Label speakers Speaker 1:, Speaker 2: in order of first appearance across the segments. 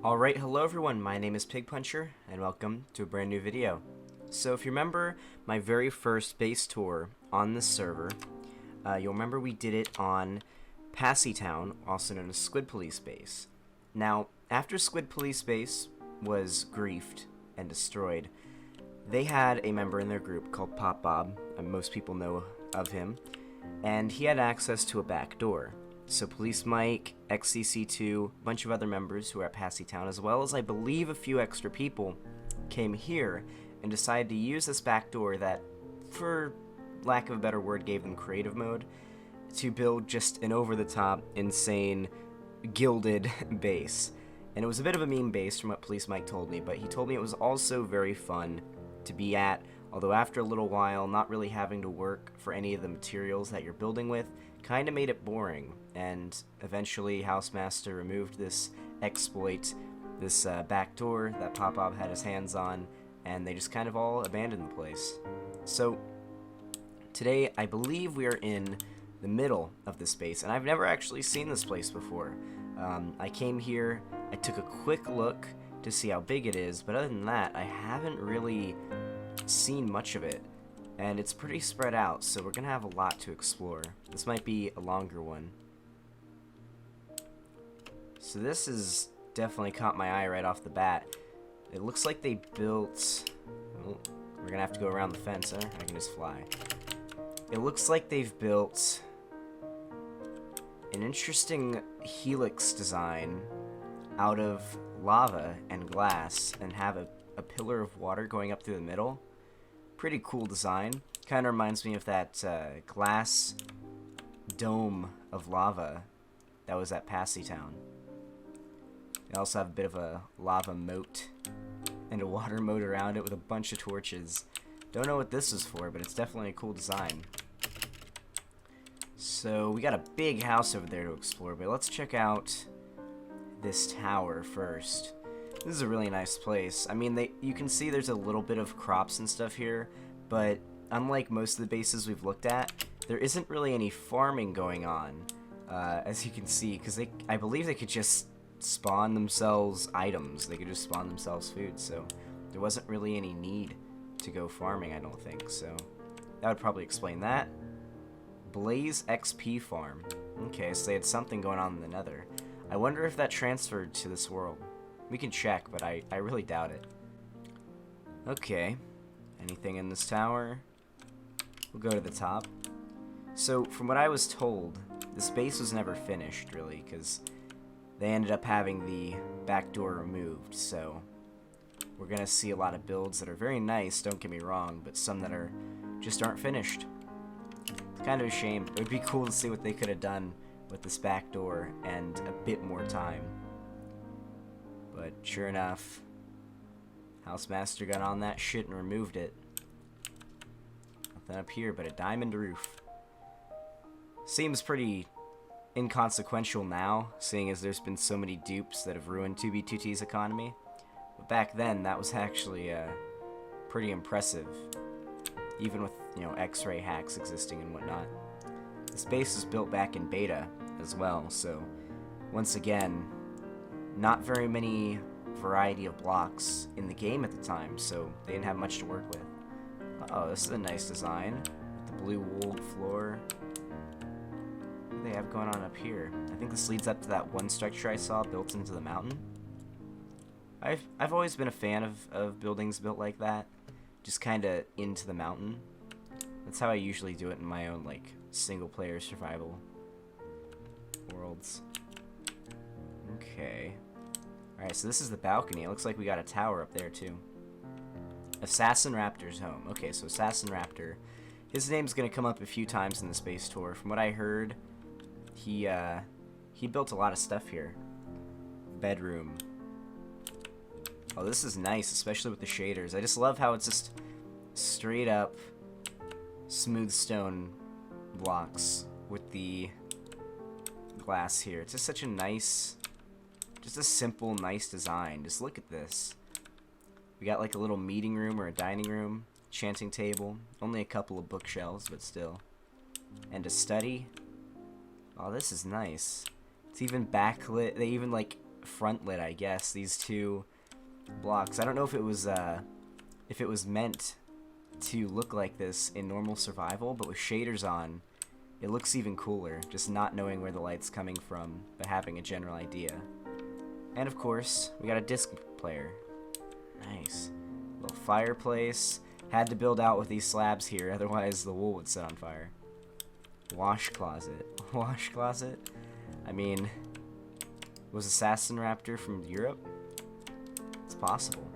Speaker 1: Alright, hello everyone, my name is Pig Puncher, and welcome to a brand new video. So if you remember my very first base tour on this server, you'll remember we did it on Town, also known as Squid Police Base. Now, after Squid Police Base was griefed and destroyed, they had a member in their group called Pop Bob, and most people know of him, and he had access to a back door. So Police Mike, XCC2, a bunch of other members who were at Town, as well as I believe a few extra people, came here and decided to use this back door that, for lack of a better word, gave them creative mode to build just an over-the-top, insane, gilded base. And it was a bit of a meme base from what Police Mike told me, but he told me it was also very fun to be at, although after a little while, not really having to work for any of the materials that you're building with kind of made it boring, and eventually Housemaster removed this exploit, this backdoor that Pop-Bob had his hands on, and they just kind of all abandoned the place. So today I believe we are in the middle of this base, and I've never actually seen this place before. I came here, I took a quick look to see how big it is, but other than that I haven't really seen much of it. And it's pretty spread out, so we're gonna have a lot to explore. This might be a longer one. So this has definitely caught my eye right off the bat. It looks like they built... Oh, we're gonna have to go around the fence, huh? I can just fly. It looks like they've built an interesting helix design out of lava and glass and have a pillar of water going up through the middle. Pretty cool design. Kind of reminds me of that glass dome of lava that was at Town. They also have a bit of a lava moat and a water moat around it with a bunch of torches. Don't know what this is for, but it's definitely a cool design. So we got a big house over there to explore, but let's check out this tower first. This is a really nice place. I mean, you can see there's a little bit of crops and stuff here, but unlike most of the bases we've looked at, there isn't really any farming going on, as you can see, because I believe they could just spawn themselves items. They could just spawn themselves food, so there wasn't really any need to go farming, I don't think, so that would probably explain that. Blaze XP Farm. Okay, so they had something going on in the Nether. I wonder if that transferred to this world. We can check, but I really doubt it. Okay. Anything in this tower? We'll go to the top. So, from what I was told, this base was never finished, really, because they ended up having the back door removed, so we're going to see a lot of builds that are very nice, don't get me wrong, but some that just aren't finished. It's kind of a shame. It would be cool to see what they could have done with this back door and a bit more time. But sure enough, Housemaster got on that shit and removed it. Nothing up here but a diamond roof. Seems pretty inconsequential now, seeing as there's been so many dupes that have ruined 2B2T's economy. But back then, that was actually pretty impressive, even with, you know, X-ray hacks existing and whatnot. This base was built back in beta as well, so once again, not very many variety of blocks in the game at the time, so they didn't have much to work with. Oh, this is a nice design. The blue wool floor. What do they have going on up here? I think this leads up to that one structure I saw built into the mountain. I've always been a fan of buildings built like that, just kind of into the mountain. That's how I usually do it in my own, like, single-player survival worlds. Okay. Alright, so this is the balcony. It looks like we got a tower up there, too. Assassin Raptor's home. Okay, so Assassin Raptor. His name's gonna come up a few times in the space tour. From what I heard, he built a lot of stuff here. Bedroom. Oh, this is nice, especially with the shaders. I just love how it's just straight up smooth stone blocks with the glass here. It's just such a nice... just a simple, nice design. Just look at this. We got like a little meeting room or a dining room, chanting table, only a couple of bookshelves, but still. And a study. Oh, this is nice. It's even backlit. They even like frontlit, I guess. These two blocks. I don't know if it was meant to look like this in normal survival, but with shaders on, it looks even cooler, just not knowing where the light's coming from, but having a general idea. And of course, we got a disc player. Nice. Little fireplace. Had to build out with these slabs here, otherwise the wool would set on fire. Wash closet. Wash closet? I mean, was Assassin Raptor from Europe? It's possible.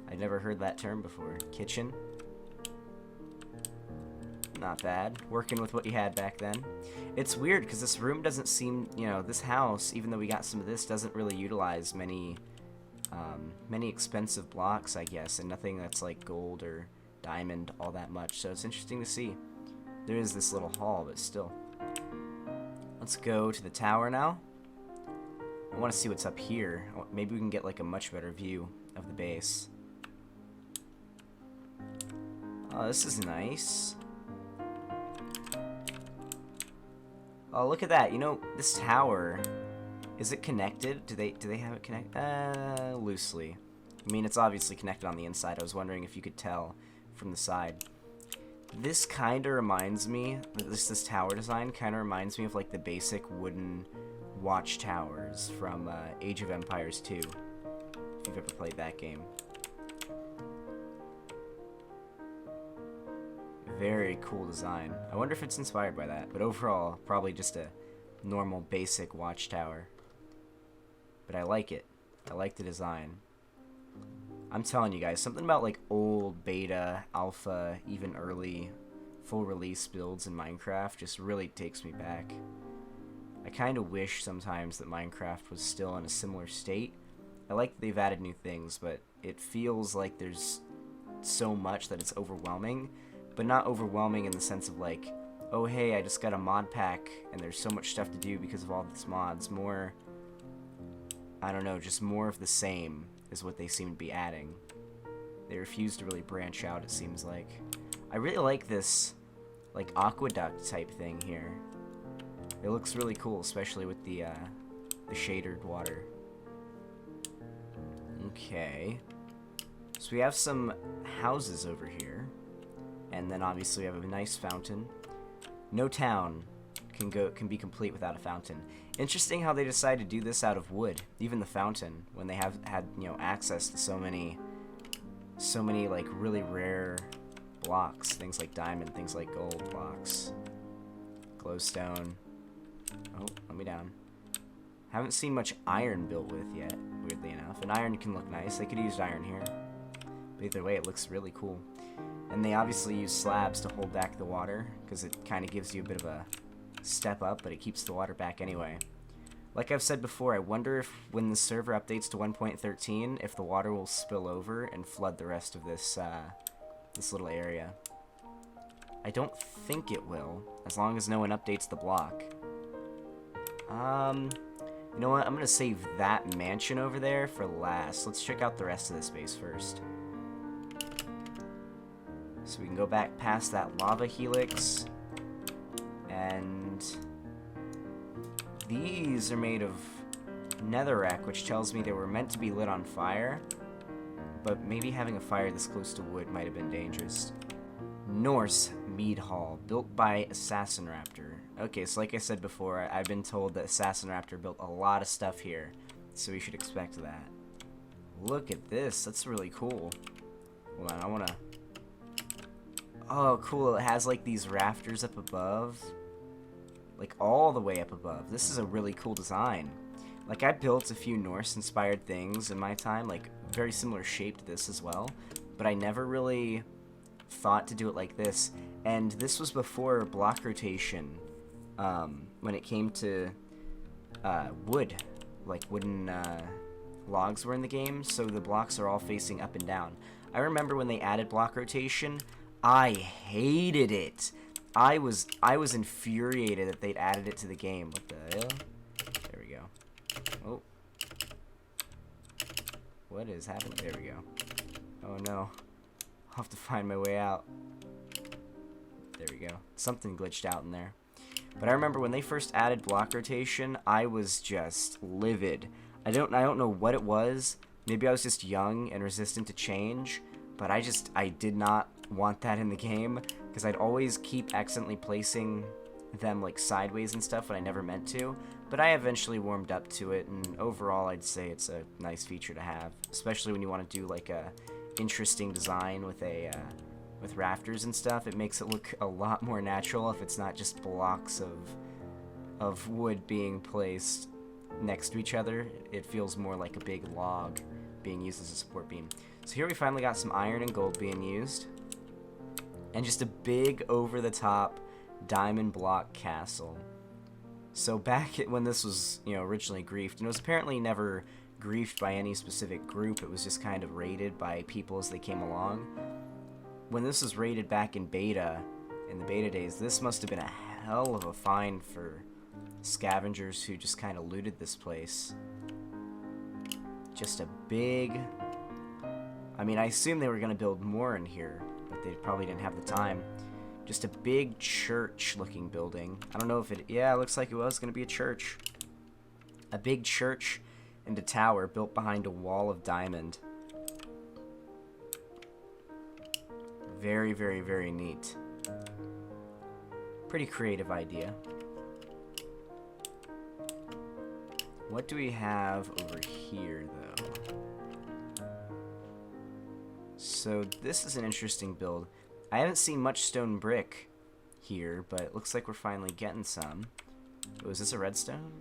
Speaker 1: I'd never heard that term before. Kitchen? Not bad. Working with what you had back then. It's weird because this room doesn't seem, you know, this house, even though we got some of this, doesn't really utilize many expensive blocks, I guess, and nothing that's like gold or diamond all that much. So it's interesting to see. There is this little hall, but still. Let's go to the tower now. I want to see what's up here. Maybe we can get like a much better view of the base. Oh, this is nice. Oh, look at that. You know, this tower, is it connected? Do they have it connected? Loosely. I mean, it's obviously connected on the inside. I was wondering if you could tell from the side. This kind of reminds me, this tower design kind of reminds me of like the basic wooden watchtowers from Age of Empires 2, if you've ever played that game. Very cool design. I wonder if it's inspired by that, but overall, probably just a normal basic watchtower. But I like it. I like the design. I'm telling you guys, something about like old beta, alpha, even early full release builds in Minecraft just really takes me back. I kind of wish sometimes that Minecraft was still in a similar state. I like that they've added new things, but it feels like there's so much that it's overwhelming, but not overwhelming in the sense of like, oh hey, I just got a mod pack and there's so much stuff to do because of all these mods. More, I don't know, just more of the same is what they seem to be adding. They refuse to really branch out, it seems like. I really like this like aqueduct type thing here. It looks really cool, especially with the shadered water. Okay. So we have some houses over here. And then obviously we have a nice fountain. No town can be complete without a fountain. Interesting how they decided to do this out of wood, even the fountain, when they have had, you know, access to so many like really rare blocks, things like diamond, things like gold blocks, glowstone. Oh, let me down. Haven't seen much iron built with yet, weirdly enough. And iron can look nice. They could use iron here. But either way, it looks really cool. And they obviously use slabs to hold back the water, because it kind of gives you a bit of a step up, but it keeps the water back anyway. Like I've said before, I wonder if when the server updates to 1.13, if the water will spill over and flood the rest of this this little area. I don't think it will, as long as no one updates the block. You know what? I'm gonna save that mansion over there for last. Let's check out the rest of this base first. So we can go back past that lava helix, and these are made of netherrack, which tells me they were meant to be lit on fire, but maybe having a fire this close to wood might have been dangerous. Norse Mead Hall, built by Assassin Raptor. Okay, so like I said before, I've been told that Assassin Raptor built a lot of stuff here, so we should expect that. Look at this, that's really cool. Hold on, I wanna... Oh, cool, it has like these rafters up above. Like all the way up above. This is a really cool design. Like I built a few Norse-inspired things in my time, like very similar shape to this as well, but I never really thought to do it like this. And this was before block rotation, when it came to wood, like wooden logs were in the game, so the blocks are all facing up and down. I remember when they added block rotation, I hated it. I was infuriated that they'd added it to the game. What the hell? There we go. Oh. What is happening? There we go. Oh no. I'll have to find my way out. There we go. Something glitched out in there. But I remember when they first added block rotation, I was just livid. I don't know what it was. Maybe I was just young and resistant to change, but I did not want that in the game, because I'd always keep accidentally placing them like sideways and stuff when I never meant to. But I eventually warmed up to it, and overall I'd say it's a nice feature to have, especially when you want to do like a interesting design with a with rafters and stuff. It makes it look a lot more natural if it's not just blocks of wood being placed next to each other. It feels more like a big log being used as a support beam. So here we finally got some iron and gold being used, and just a big over-the-top diamond block castle. So back when this was, originally griefed, and it was apparently never griefed by any specific group, it was just kind of raided by people as they came along. When this was raided back in beta, in the beta days, this must have been a hell of a find for scavengers who just kind of looted this place. Just a big... I mean, I assume they were going to build more in here, but they probably didn't have the time. Just a big church-looking building. I don't know if it... Yeah, it looks like it was going to be a church. A big church and a tower built behind a wall of diamond. Very, very, very neat. Pretty creative idea. What do we have over here, though? So this is an interesting build. I haven't seen much stone brick here, but it looks like we're finally getting some. Oh, is this a redstone?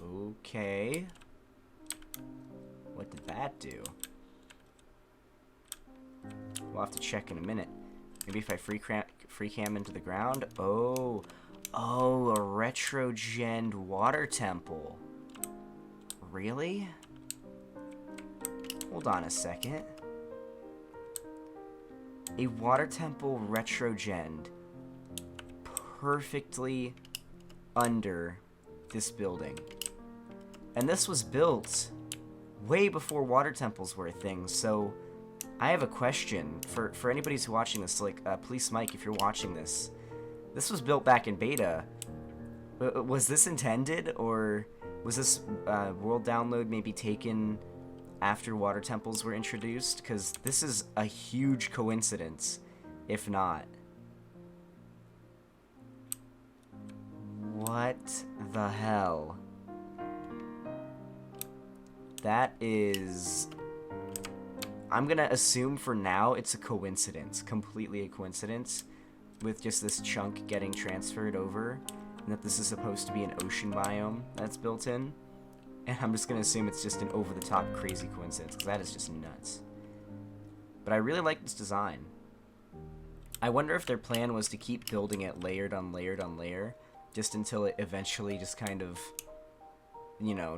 Speaker 1: Okay. What did that do? We'll have to check in a minute. Maybe if I free cam into the ground. Oh, a retro-gen water temple. Really? Hold on a second. A water temple retro-gen perfectly under this building. And this was built way before water temples were a thing, so I have a question for anybody who's watching this, like, Police Mike, if you're watching this. This was built back in beta. Was this intended, or was this world download maybe taken after water temples were introduced? Because this is a huge coincidence, if not. What the hell? That is... I'm gonna assume for now it's a coincidence, completely a coincidence, with just this chunk getting transferred over, and that this is supposed to be an ocean biome that's built in. And I'm just gonna assume it's just an over-the-top crazy coincidence, because that is just nuts. But I really like this design. I wonder if their plan was to keep building it layered on layered on layer, just until it eventually just kind of,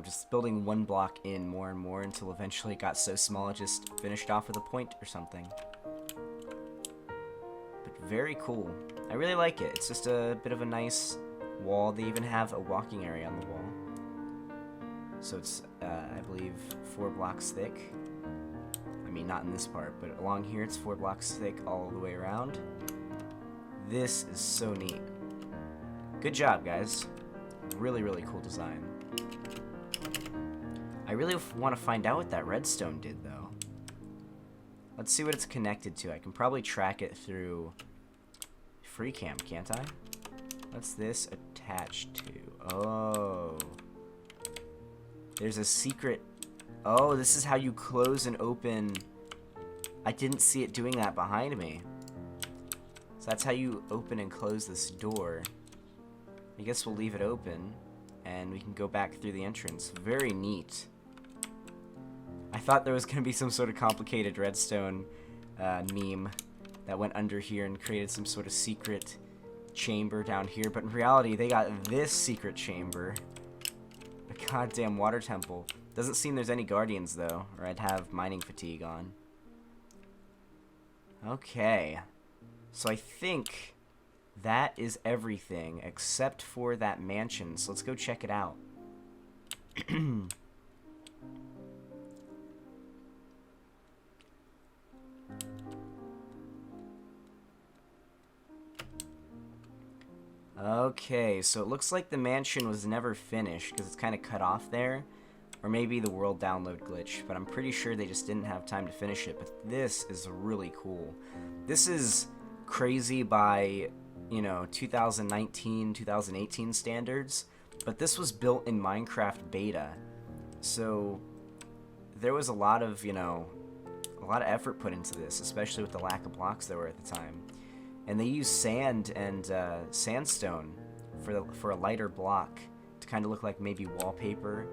Speaker 1: just building one block in more and more until eventually it got so small it just finished off with a point or something. But very cool. I really like it. It's just a bit of a nice wall. They even have a walking area on the wall. So it's, I believe, 4 blocks thick. I mean, not in this part, but along here it's 4 blocks thick all the way around. This is so neat. Good job, guys. Really, really cool design. I really want to find out what that redstone did, though. Let's see what it's connected to. I can probably track it through FreeCam, can't I? What's this attached to? Oh. There's a secret. Oh, this is how you close and open. I didn't see it doing that behind me. So that's how you open and close this door. I guess we'll leave it open, and we can go back through the entrance. Very neat. I thought there was going to be some sort of complicated redstone meme that went under here and created some sort of secret chamber down here, but in reality, they got this secret chamber. A goddamn water temple. Doesn't seem there's any guardians, though, or I'd have mining fatigue on. Okay. So I think that is everything except for that mansion. So let's go check it out. Okay, so it looks like the mansion was never finished because it's kind of cut off there. Or maybe the world download glitch, but I'm pretty sure they just didn't have time to finish it. But this is really cool. This is crazy by, you know, 2019, 2018 standards, but this was built in Minecraft beta. So there was a lot of, you know, a lot of effort put into this, especially with the lack of blocks there were at the time. And they used sand and sandstone for a lighter block to kind of look like maybe wallpaper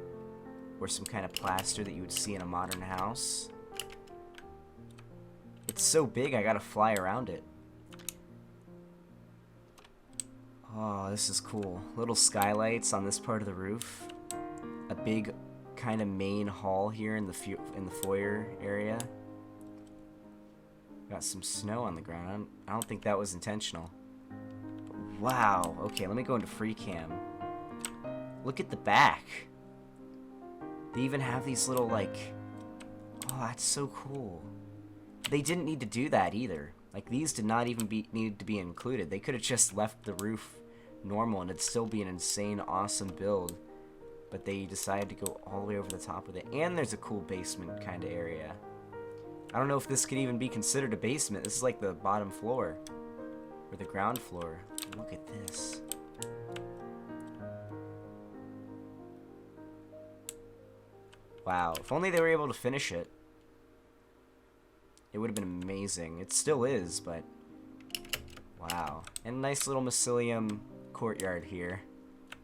Speaker 1: or some kind of plaster that you would see in a modern house. It's so big, I gotta fly around it. Oh, this is cool. Little skylights on this part of the roof. A big kind of main hall here in the foyer area. Got some snow on the ground. I don't think that was intentional. But wow. Okay, let me go into free cam. Look at the back. They even have these little, like... Oh, that's so cool. They didn't need to do that either. Like, these did not even need to be included. They could have just left the roof normal and it'd still be an insane, awesome build. But they decided to go all the way over the top with it. And there's a cool basement kind of area. I don't know if this could even be considered a basement. This is like the bottom floor. Or the ground floor. Look at this. Wow, if only they were able to finish it. It would have been amazing. It still is, but... Wow. And a nice little mycelium courtyard here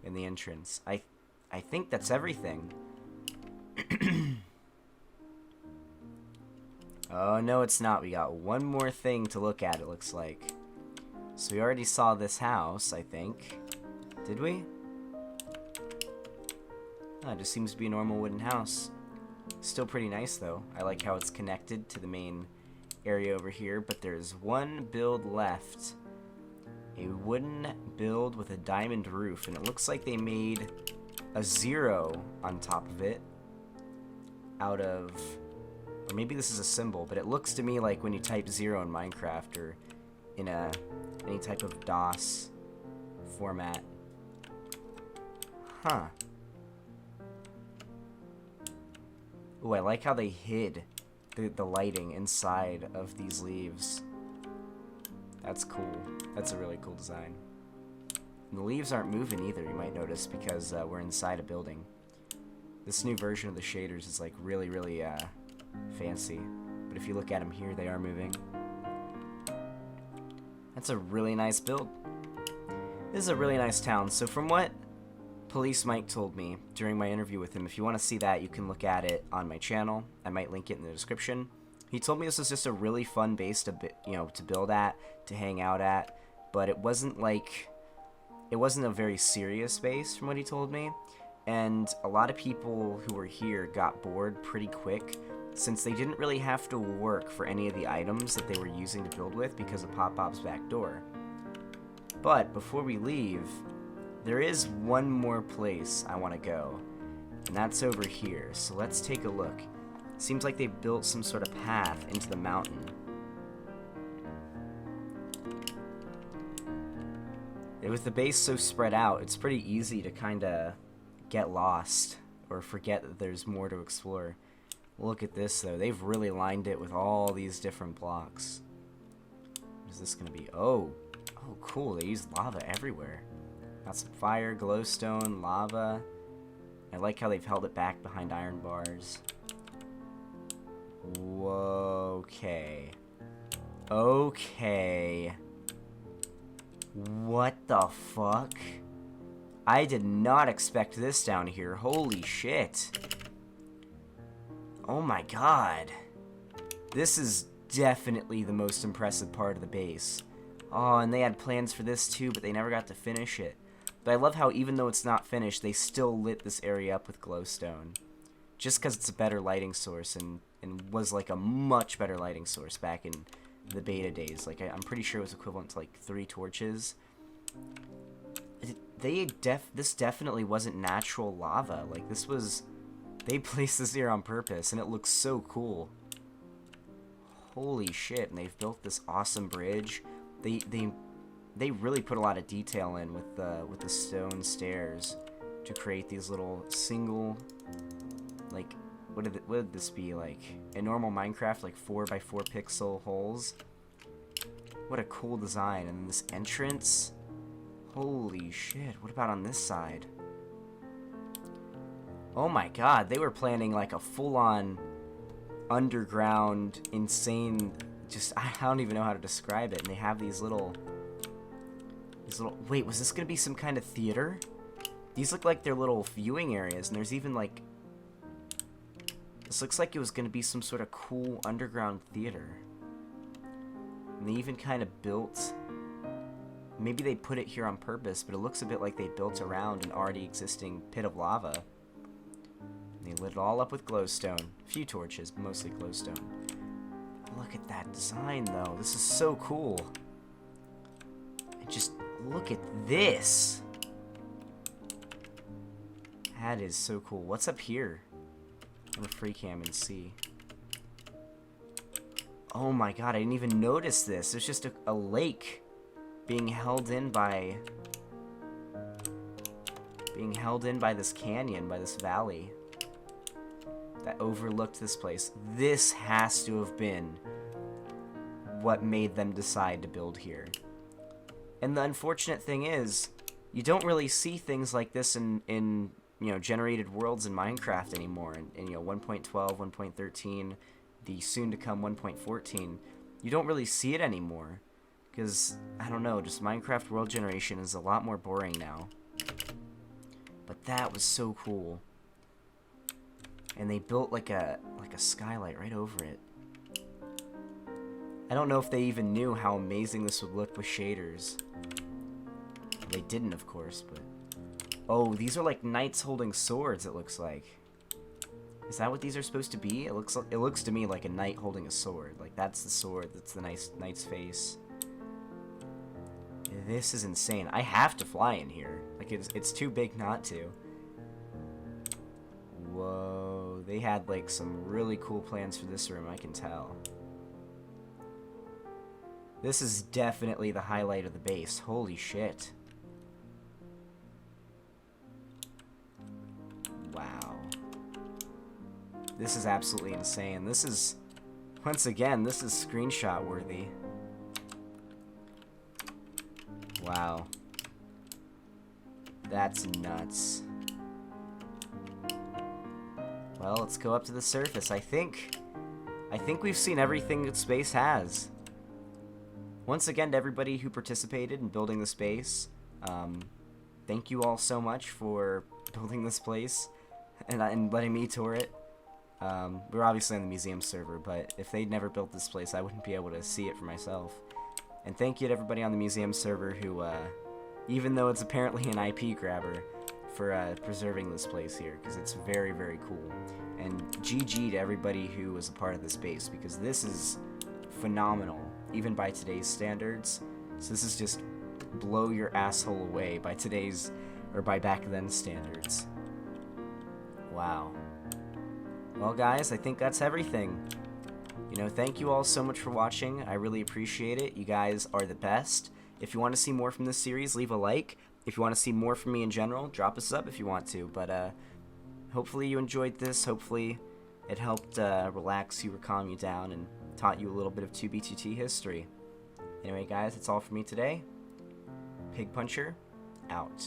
Speaker 1: in the entrance. I think that's everything. Oh, no, it's not. We got one more thing to look at, it looks like. So we already saw this house, I think. Did we? Oh, it just seems to be a normal wooden house. Still pretty nice, though. I like how it's connected to the main area over here, but there's one build left. A wooden build with a diamond roof, and it looks like they made a 0 on top of it out of... Or maybe this is a symbol, but it looks to me like when you type 0 in Minecraft or in any type of DOS format. Huh. Ooh, I like how they hid the lighting inside of these leaves. That's cool. That's a really cool design. And the leaves aren't moving either, you might notice, because we're inside a building. This new version of the shaders is like really, really fancy. But if you look at them here, they are moving. That's a really nice build. This is a really nice town. So from what Police Mike told me during my interview with him, if you want to see that, you can look at it on my channel. I might link it in the description. He told me this was just a really fun base to, to build at, to hang out at, but it wasn't a very serious base from what he told me. And a lot of people who were here got bored pretty quick, since they didn't really have to work for any of the items that they were using to build with because of Pop-Pop's back door. But before we leave, there is one more place I want to go, and that's over here. So let's take a look. Seems like they built some sort of path into the mountain. And with the base so spread out, it's pretty easy to kind of get lost or forget that there's more to explore. Look at this, though. They've really lined it with all these different blocks. What is this going to be? Oh, cool. They use lava everywhere. Got some fire, glowstone, lava. I like how they've held it back behind iron bars. Whoa, okay. Okay. What the fuck? I did not expect this down here. Holy shit. Oh my god. This is definitely the most impressive part of the base. Oh, and they had plans for this too, but they never got to finish it. But I love how even though it's not finished, they still lit this area up with glowstone. Just because it's a better lighting source and was like a much better lighting source back in the beta days. Like, I'm pretty sure it was equivalent to like 3 torches. This definitely wasn't natural lava. Like, this was... They placed this here on purpose, and it looks so cool. Holy shit, and they've built this awesome bridge. They they really put a lot of detail in with the stone stairs to create these little single, like, what would this be, like in normal Minecraft, like 4x4 pixel holes. What a cool design. And then this entrance, holy shit. What about on this side? Oh my god, they were planning like a full-on underground, insane, just, I don't even know how to describe it. And they have these little, wait, was this gonna be some kind of theater? These look like they're little viewing areas, and there's even like, this looks like it was gonna be some sort of cool underground theater. And they even kind of built, maybe they put it here on purpose, but it looks a bit like they built around an already existing pit of lava. They lit it all up with glowstone. A few torches, but mostly glowstone. Look at that design, though. This is so cool. And just look at this. That is so cool. What's up here? I'm gonna free cam and see. Oh my god, I didn't even notice this. There's just a lake being held in by this canyon, by this valley that overlooked this place. This has to have been what made them decide to build here. And the unfortunate thing is, you don't really see things like this in you know, generated worlds in Minecraft anymore. In you know, 1.12, 1.13, the soon-to-come 1.14, you don't really see it anymore. Because, I don't know, just Minecraft world generation is a lot more boring now. But that was so cool. And they built like a skylight right over it. I don't know if they even knew how amazing this would look with shaders. They didn't, of course, but... Oh, these are like knights holding swords, it looks like. Is that what these are supposed to be? It looks to me like a knight holding a sword. Like, that's the sword, that's the knight's face. This is insane. I have to fly in here. Like, it's too big not to. Whoa, they had like some really cool plans for this room, I can tell. This is definitely the highlight of the base. Holy shit. Wow. This is absolutely insane. This is, once again, this is screenshot worthy. Wow. That's nuts. Well, let's go up to the surface. I think we've seen everything that space has. Once again, to everybody who participated in building the space, thank you all so much for building this place and letting me tour it. We're obviously on the museum server, but if they'd never built this place, I wouldn't be able to see it for myself. And thank you to everybody on the museum server who, even though it's apparently an IP grabber, for preserving this place here, because it's very, very cool. And GG to everybody who was a part of this base, because this is phenomenal, even by today's standards. So this is just blow your asshole away by today's, or by back then standards. Wow. Well, guys, I think that's everything. You know, thank you all so much for watching. I really appreciate it. You guys are the best. If you want to see more from this series, leave a like. If you want to see more from me in general, drop a sub if you want to. But hopefully you enjoyed this. Hopefully it helped relax you or calm you down and taught you a little bit of 2B2T history. Anyway, guys, that's all for me today. Pig Puncher, out.